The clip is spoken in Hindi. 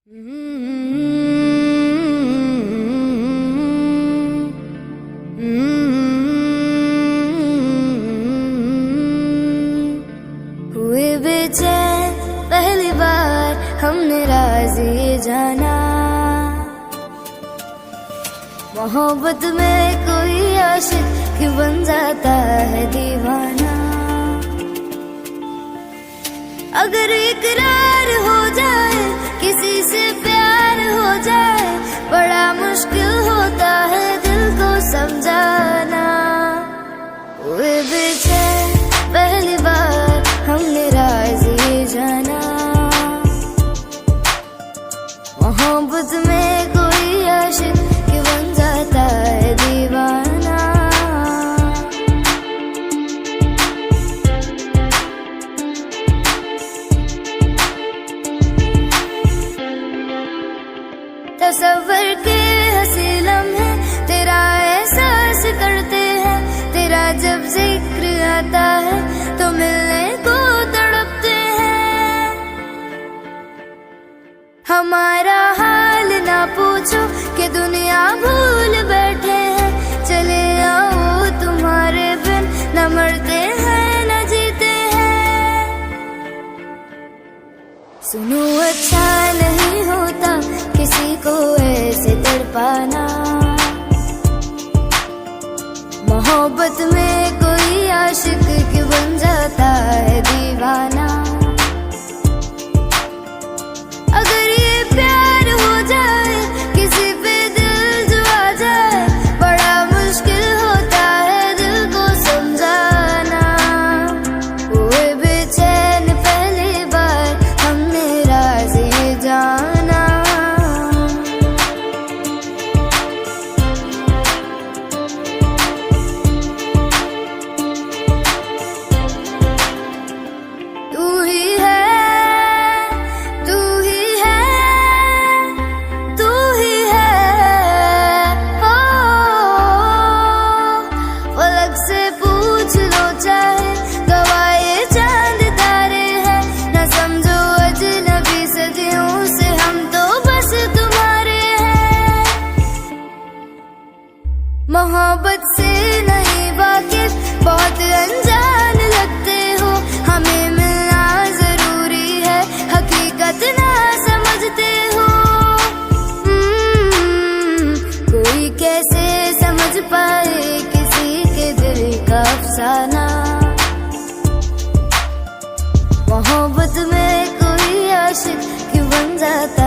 हुए बेचैन पहली बार हमने राज ये जाना, मोहब्बत में कोई आशिक क्यों बन जाता है दीवाना। अगर इकरार हो जाए किसी से प्यार हो जाए, बड़ा मुश्किल होता है दिल को समझाना। हुए बेचैन पहली बार हमने राज ये जाना, मोहब्बत में कोई आशिक क्यों बन जाता है दीवाना। तसव्वुर के हंसी लम्हे तेरा एहसास करते हैं, तेरा जब जिक्र आता है तो मिलने को तड़पते हैं। हमारा हाल ना पूछो कि दुनिया भूल बैठे हैं, चले आओ तुम्हारे बिन न मरते हैं न जीते हैं। सुनो अच्छा नहीं होता किसी को ऐसे तड़पाना, मोहब्बत में कोई आशिक क्यों बन जाता है दीवाना। अगर ये प्यार हो जाए किसी पे दिल जो आ जाए, बड़ा मुश्किल होता है दिल को समझाना। हुए बेचैन पहली बार हमने राज ये जाना। तू ही है, तू ही है, तू ही है, हो फलक से पूछ लो चाहे गवाए चांद तारे हैं। न समझो अजनबी सदियों से हम तो बस तुम्हारे हैं। मोहब्बत से नहीं वाकिफ बहुत अनजान लगते हो, हमें मिलना जरूरी है हकीकत ना समझते हो। कोई कैसे समझ पाए किसी के दिल का अफसाना, मोहब्बत में कोई आशिक क्यों बन जाता